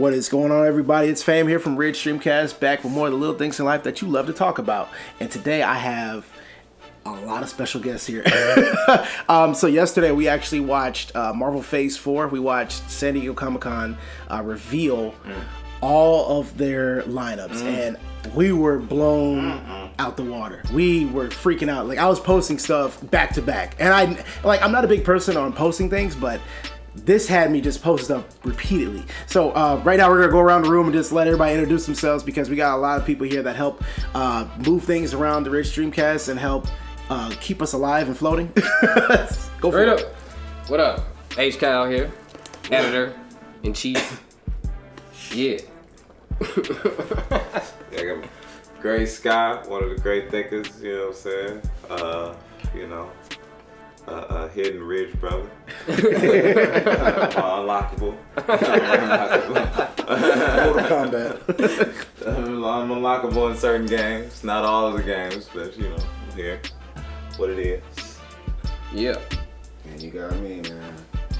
What is going on, everybody? It's Fam here from Gr8 Streamcast, back with more of the little things in life that you love to talk about. And today I have a lot of special guests here. So yesterday we actually watched Marvel Phase 4. We watched San Diego Comic-Con reveal all of their lineups, and we were blown out the water. We were freaking out. Like, I was posting stuff back to back, and I'm not a big person on posting things, but this had me just post stuff repeatedly. So right now we're gonna go around the room and just let everybody introduce themselves, because we got a lot of people here that help move things around the Gr8 Streamcast and help keep us alive and floating. Go for it. What up? H Kyle here, editor in chief. Yeah. I got Gray Sky, one of the great thinkers, you know what I'm saying? A hidden rich brother. Unlockable. Mortal Kombat. I'm unlockable in certain games. Not all of the games, but you know, I'm here. What it is. Yeah. And you got me, man.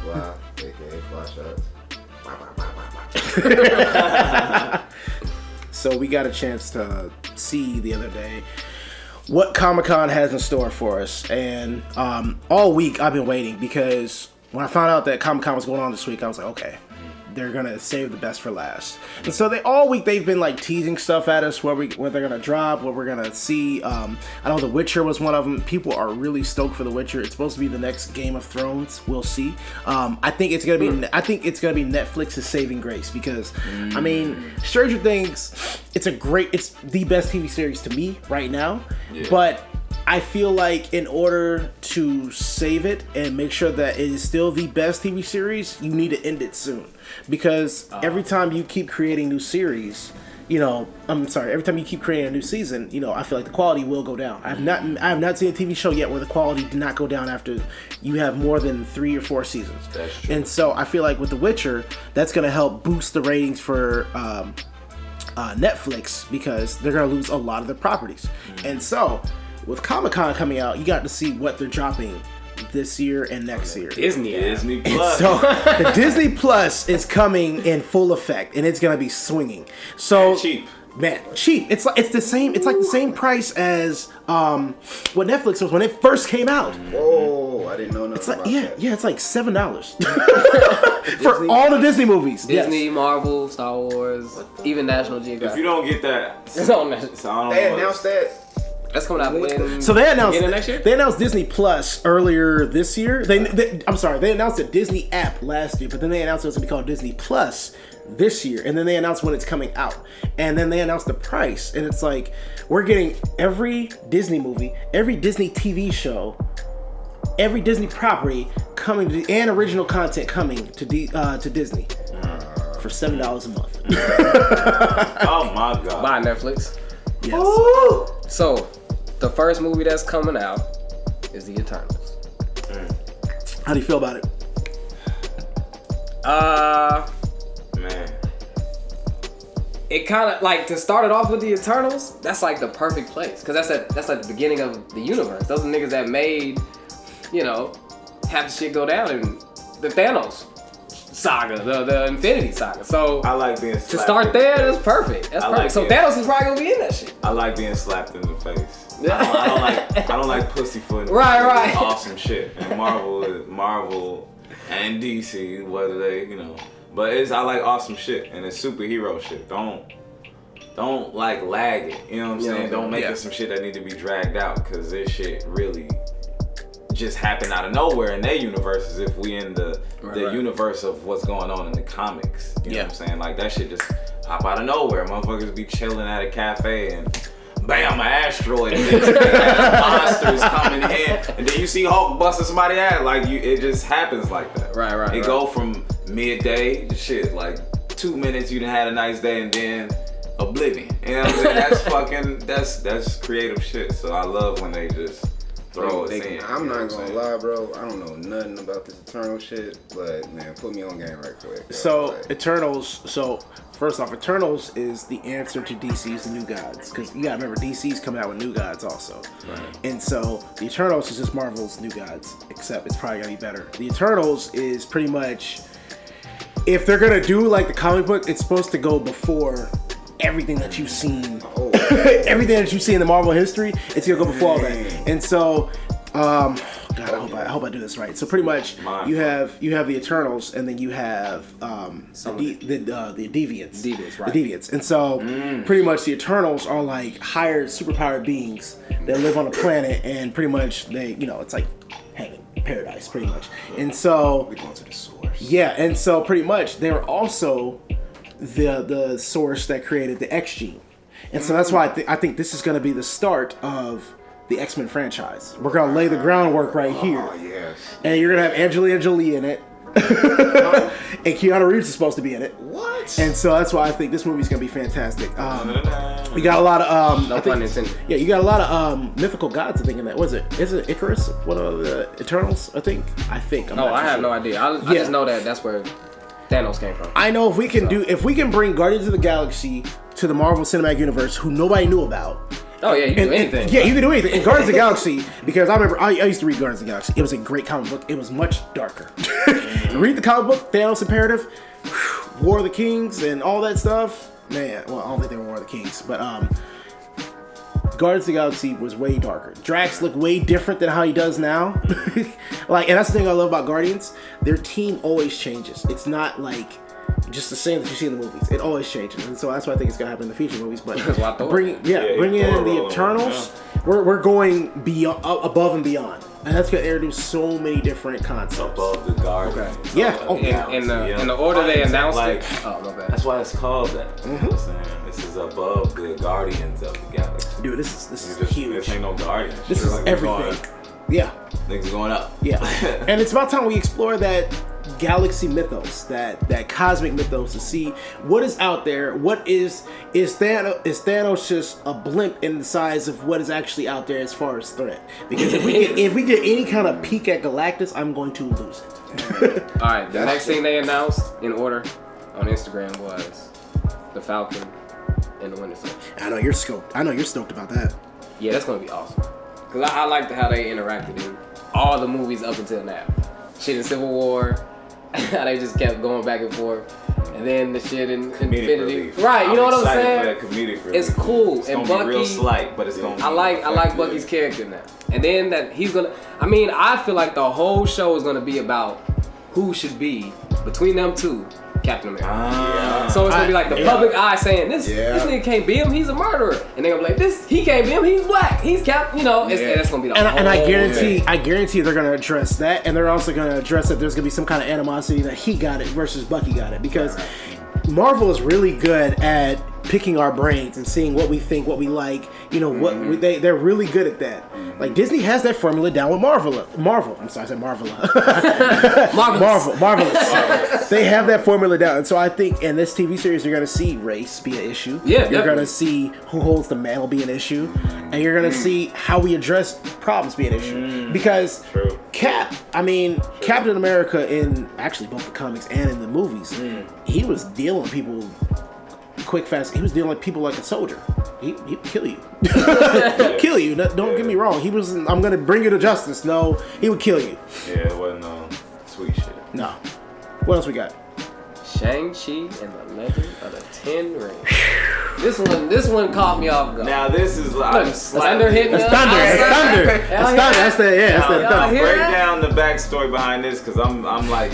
Wow, aka Fly Shots. So we got a chance to see the other day what Comic-Con has in store for us, and all week I've been waiting, because when I found out that Comic-Con was going on this week, I was like, okay, they're gonna save the best for last. And so all week they've been like teasing stuff at us, what they're gonna drop, what we're gonna see. I know The Witcher was one of them. People are really stoked for The Witcher. It's supposed to be the next Game of Thrones. We'll see. I think it's gonna be Netflix's saving grace, because I mean, Stranger Things, it's the best TV series to me right now. Yeah. But I feel like in order to save it and make sure that it is still the best TV series, you need to end it soon. Because every time you keep creating new series, every time you keep creating a new season, I feel like the quality will go down. I have not seen a TV show yet where the quality did not go down after you have more than 3 or 4 seasons. That's true. And so I feel like with The Witcher, that's going to help boost the ratings for Netflix, because they're going to lose a lot of their properties. And so with Comic-Con coming out, you got to see what they're dropping this year and next year. Disney Plus. So the Disney Plus is coming in full effect, and it's gonna be swinging. So cheap. Man, cheap. It's like the same price as what Netflix was when it first came out. Whoa, I didn't know nothing about that. Yeah, it's like $7 for all the Disney movies. Disney, Yes. Marvel, Star Wars, even National Geographic. If you don't get that, It's on National. They announced that. That's coming out in So they announced beginning of next year? They announced Disney Plus earlier this year. They announced a Disney app last year, but then they announced it was gonna be called Disney Plus this year, and then they announced when it's coming out, and then they announced the price, and it's like we're getting every Disney movie, every Disney TV show, every Disney property coming to, and original content coming to Disney for $7 a month. oh my god. Buy Netflix. Yes. Ooh. So, the first movie that's coming out is The Eternals. How do you feel about it? Man. It kind of like, to start it off with The Eternals, that's like the perfect place, because that's like the beginning of the universe. Those are niggas that made, have the shit go down in the Thanos saga, the Infinity Saga. So I like being slapped to start there, that's perfect. That's perfect. Like so Thanos is probably gonna be in that shit. I like being slapped in the face. I don't like pussyfooting. Right. Awesome shit. And Marvel and DC, whether they, but I like awesome shit, and it's superhero shit. Don't like lag it. You know what I'm saying? Don't make it some shit that need to be dragged out, because this shit really just happened out of nowhere in their universes. If we in the universe of what's going on in the comics, you know what I'm saying? Like, that shit just pop out of nowhere. Motherfuckers be chilling at a cafe and bam, an asteroid, and then monsters coming in, and then you see Hulk busting somebody out. Like, it just happens like that. Right. It go from midday to shit, like 2 minutes you done had a nice day, and then oblivion. You know what I'm saying? That's creative shit. So I love when they just throw us in. I'm not gonna lie, bro. I don't know nothing about this Eternal shit, but man, put me on game right quick. Bro. So Eternals. So first off, Eternals is the answer to DC's New Gods, because you gotta remember DC's coming out with New Gods also, and so the Eternals is just Marvel's New Gods, except it's probably gonna be better. The Eternals is pretty much if they're gonna do like the comic book, it's supposed to go before everything that you've seen. Everything that you've seen in the Marvel history, it's gonna go before all that. And so, God, I hope I do this right. So pretty much, you have the Eternals, and then you have the Deviants. Right. The Deviants. And so, pretty much, the Eternals are like hired, superpowered beings that live on a planet, and pretty much they, it's like heaven, paradise, pretty much. And so, We're going to the source. yeah, and so pretty much, they're also the source that created the X gene. And so that's why I think this is going to be the start of the X-Men franchise. We're going to lay the groundwork right here. Oh, yes. And you're going to have Angelina Jolie in it. And Keanu Reeves is supposed to be in it. What? And so that's why I think this movie's going to be fantastic. You got a lot of... No pun intended. Yeah, you got a lot of mythical gods, I think, in that. Is it Icarus? One of the Eternals, I think? I have no idea. I just know that's where Thanos came from. I know if we can bring Guardians of the Galaxy to the Marvel Cinematic Universe, who nobody knew about. Oh yeah, you can do anything. Yeah, you can do anything. And Guardians of the Galaxy, because I remember I used to read Guardians of the Galaxy. It was a great comic book. It was much darker. Read the comic book, Thanos Imperative, War of the Kings, and all that stuff. Man, well, I don't think they were War of the Kings, but Guardians of the Galaxy was way darker. Drax looked way different than how he does now. And that's the thing I love about Guardians. Their team always changes. It's not like just the same that you see in the movies. It always changes, and so that's why I think it's gonna happen in the feature movies. But bring in the Eternals. We're going beyond, above and beyond, and that's gonna introduce so many different concepts. Above the Guardians. Okay. Yeah. In the order they announced it. Oh my bad. That's why it's called that. You know what I'm saying? This is above the Guardians of the Galaxy. Dude, this is huge. This ain't no Guardians. This is everything. Yeah. Things going up. Yeah. And it's about time we explore that galaxy mythos, that cosmic mythos, to see what is out there. What is Thanos just a blimp in the size of what is actually out there as far as threat? Because if we get any kind of peek at Galactus, I'm going to lose it. All right, the next thing they announced in order on Instagram was the Falcon and the Winter Soldier. I know you're stoked about that. Yeah, that's gonna be awesome. Cause I liked how they interacted in all the movies up until now. Shit in Civil War, how they just kept going back and forth, and then the shit in Infinity. Relief. Right, you know what I'm saying? For that comedic relief. It's cool. It's and gonna Bucky, be real slight, but it's gonna be I like Bucky's character now. And then that he's gonna. I mean, I feel like the whole show is gonna be about who should be between them two. Captain America. So it's gonna be like the public eye saying this nigga can't be him, he's a murderer, and they're gonna be like he can't be him, he's black, he's Cap. That's gonna be the whole. And I guarantee they're gonna address that, and they're also gonna address that there's gonna be some kind of animosity that he got it versus Bucky got it, because Marvel is really good at picking our brains and seeing what we think, what we like. They're really good at that. Like Disney has that formula down with Marvel. I'm sorry, I said Marvelous. They have that formula down, and so I think in this TV series you're gonna see race be an issue. Yeah, you're gonna see who holds the mantle be an issue, and you're gonna see how we address problems be an issue. Because Captain America in actually both the comics and in the movies, he was dealing with people quick, fast. He was dealing with people like a soldier. He'd kill you. Kill you. Don't get me wrong. He was. I'm gonna bring you to justice. No, he would kill you. Yeah, it wasn't sweet shit. No. What else we got? Shang-Chi and the Legend of the Ten Rings. This one caught me off guard. Now this is thunder hitting. That's thunder. That's thunder. Break down the backstory behind this, because I'm like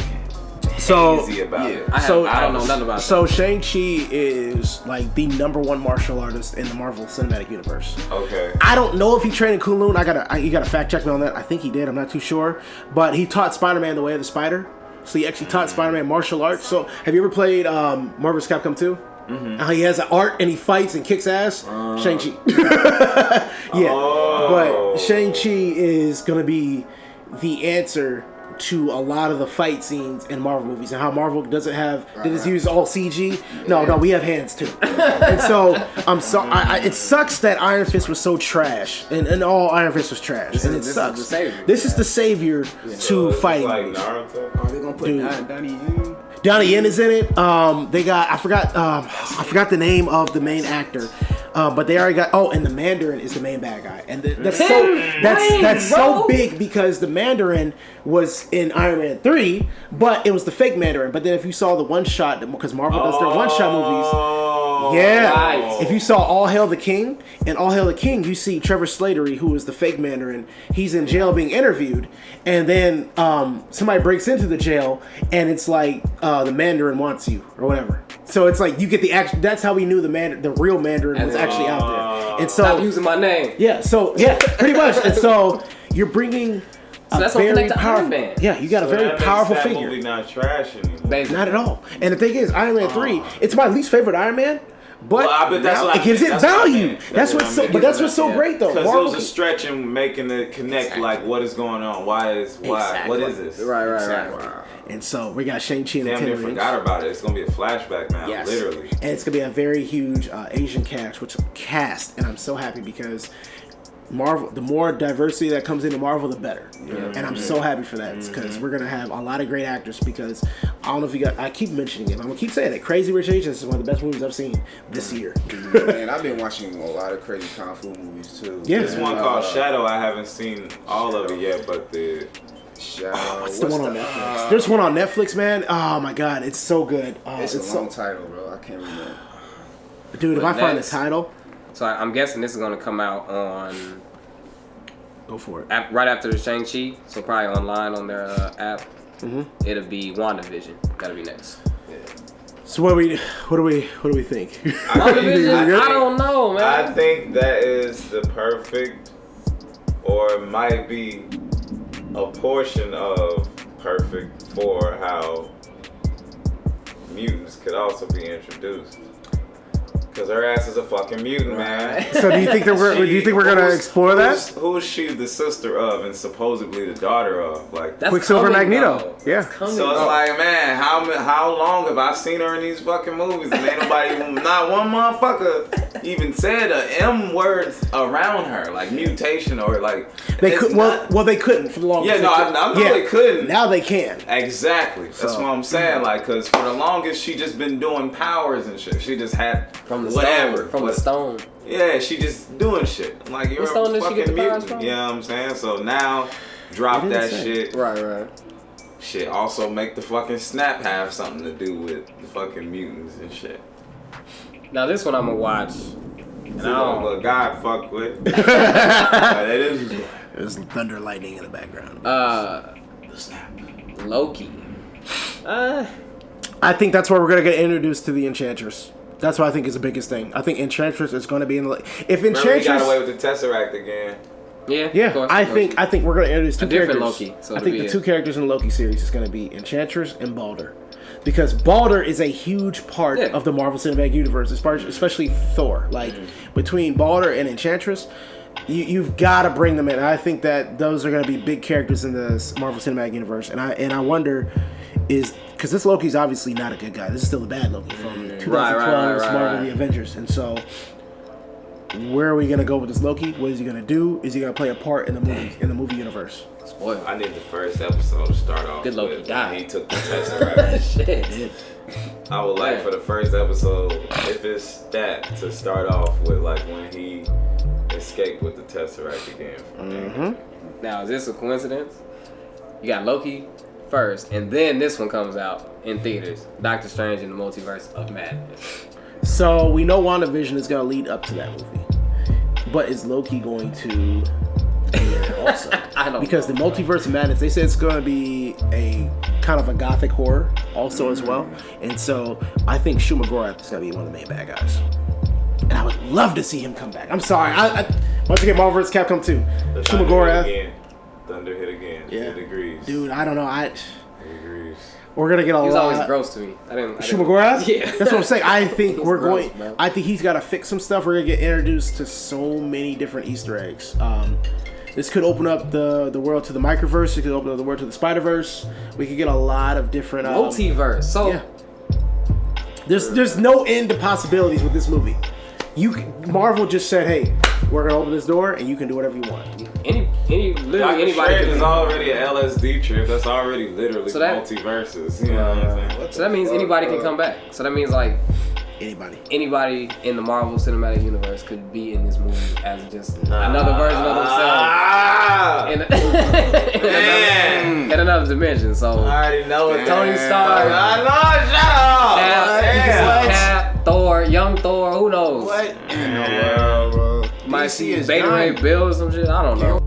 hazy about it. I don't know nothing about it. So Shang-Chi is like the #1 martial artist in the Marvel Cinematic Universe. Okay. I don't know if he trained in Kunlun. You gotta fact check me on that. I think he did. I'm not too sure. But he taught Spider-Man the way of the spider. So he actually taught Spider-Man martial arts. So have you ever played Marvel's Capcom 2? Mm-hmm. How he has an art and he fights and kicks ass? Shang-Chi. Yeah. But Shang-Chi is gonna be the answer to a lot of the fight scenes in Marvel movies, and how Marvel doesn't have use all CG. No, we have hands too. And so it sucks that Iron Fist was so trash, and all Iron Fist was trash, and it sucks. This is the savior to fighting. Like movies. Naruto. Are they gonna put Donnie Yen? Donnie Yen is in it. They got I forgot the name of the main actor. But they already got. Oh, and the Mandarin is the main bad guy, and that's so big because the Mandarin was in Iron Man 3, but it was the fake Mandarin. But then if you saw the one shot, because Marvel does their one shot movies, yeah. Right. If you saw All Hail the King, and All Hail the King, you see Trevor Slattery, who is the fake Mandarin. He's in jail being interviewed, and then somebody breaks into the jail, and it's like the Mandarin wants you or whatever. So it's like you get the action. That's how we knew the real Mandarin was actually out there. And so stop using my name. Yeah. So yeah, pretty much. And so you're bringing. So that's what connects to Iron Man. Yeah, you got a very powerful that figure. Movie not trash anymore. Basically. Not at all. And the thing is, Iron Man 3, it's my least favorite Iron Man. But I bet that's it gives it value. That's what's so great though. Because it was a stretch in making it connect, like what is going on? What is this? Right. And so we got Shang-Chi and the Damn near forgot about it. It's gonna be a flashback now, literally. And it's gonna be a very huge Asian cast, and I'm so happy because Marvel, the more diversity that comes into Marvel, the better. And I'm so happy for that because we're gonna have a lot of great actors. Because I don't know if you got, I keep mentioning it. I'm gonna keep saying it. Crazy Rich Asians is one of the best movies I've seen this year. Man, I've been watching a lot of crazy kung fu movies too. Yeah. This one called Shadow, I haven't seen all of it yet, but the Shadow. What's the one on Netflix? There's one on Netflix, man. Oh my god, it's so good. It's a long title, bro. I can't remember. Dude, if I find the title, so I'm guessing this is gonna come out on. Go for it. Right after the Shang-Chi, so probably online on their app. It'll be WandaVision. That'll be next. Yeah. So what do we think? WandaVision, I don't know, man. I think that is the perfect, or it might be a portion of perfect for how mutants could also be introduced. Because her ass is a fucking mutant, man. So do you think we're gonna explore that? Who is she the sister of and supposedly the daughter of? Like That's Quicksilver coming, Magneto. though. Yeah. so it's like, man, how long have I seen her in these fucking movies? And ain't nobody, not one motherfucker even said a M word around her, like mutation or like. They could. Well, they couldn't for the longest. Yeah, no, I know they couldn't. Now they can. Exactly. That's what I'm saying. Like, cause for the longest she just been doing powers and shit. She just had from the whatever stone, from the stone. Yeah, she just doing shit. Like you're a fucking mutant. You know what I'm saying? So now, drop that shit. Right. Shit. Also make the fucking snap have something to do with the fucking mutants and shit. Now this one I'm gonna watch. And But God fuck with. There's thunder lightning in the background. The snap. Loki. I think that's where we're gonna get introduced to the Enchantress. That's what I think is the biggest thing. I think Enchantress is going to be in the. If Enchantress Remember he got away with the Tesseract again. Yeah. Of course, I think we're going to introduce two different characters. Loki. So I think the two characters in the Loki series is going to be Enchantress and Balder, because Balder is a huge part of the Marvel Cinematic Universe, especially Thor. Like between Balder and Enchantress, you've got to bring them in. I think that those are going to be big characters in the Marvel Cinematic Universe, and I wonder because this Loki's obviously not a good guy. This is still a bad Loki from 2012's Marvel The Avengers. And so, where are we gonna go with this Loki? What is he gonna do? Is he gonna play a part in the movie universe? Spoiler. I need the first episode to start off. Good Loki with died. He took the Tesseract. Shit. I would like for the first episode, if it's that, to start off with like when he escaped with the Tesseract again. Now is this a coincidence? You got Loki first, and then this one comes out in theaters. Doctor Strange in the Multiverse of Madness. So we know WandaVision is going to lead up to that movie, but is Loki going to be there also? I don't because know. the Multiverse of Madness, they said it's going to be a kind of a gothic horror also as well, and so I think Gr8 is going to be one of the main bad guys, and I would love to see him come back. I'm sorry, I once again Marvel vs. Capcom 2, Gr8. Thunder hit again. Yeah. Degrees. Dude, I don't know. Degrees. We're gonna get a lot. He's always gross to me. Gr8? Yeah. That's what I'm saying. I think we're gross, going. man. I think he's got to fix some stuff. We're gonna get introduced to so many different Easter eggs. This could open up the world to the microverse. It could open up the world to the Spider-Verse. We could get a lot of different multiverse. So yeah. There's no end to possibilities with this movie. Marvel just said, hey, we're gonna open this door and you can do whatever you want. Literally Doctor anybody Strange can is already an LSD trip. That's already literally So that- multiverses. You know what I'm saying? So that means anybody can come back. So that means like Anybody in the Marvel Cinematic Universe could be in this movie as just another version of themselves in another dimension. So I already know it. Tony Stark. I know. Shut up. Cap, Thor, young Thor. Who knows? What in the world, bro? Might DC see is Beta Ray dying. Bill or some shit. I don't know.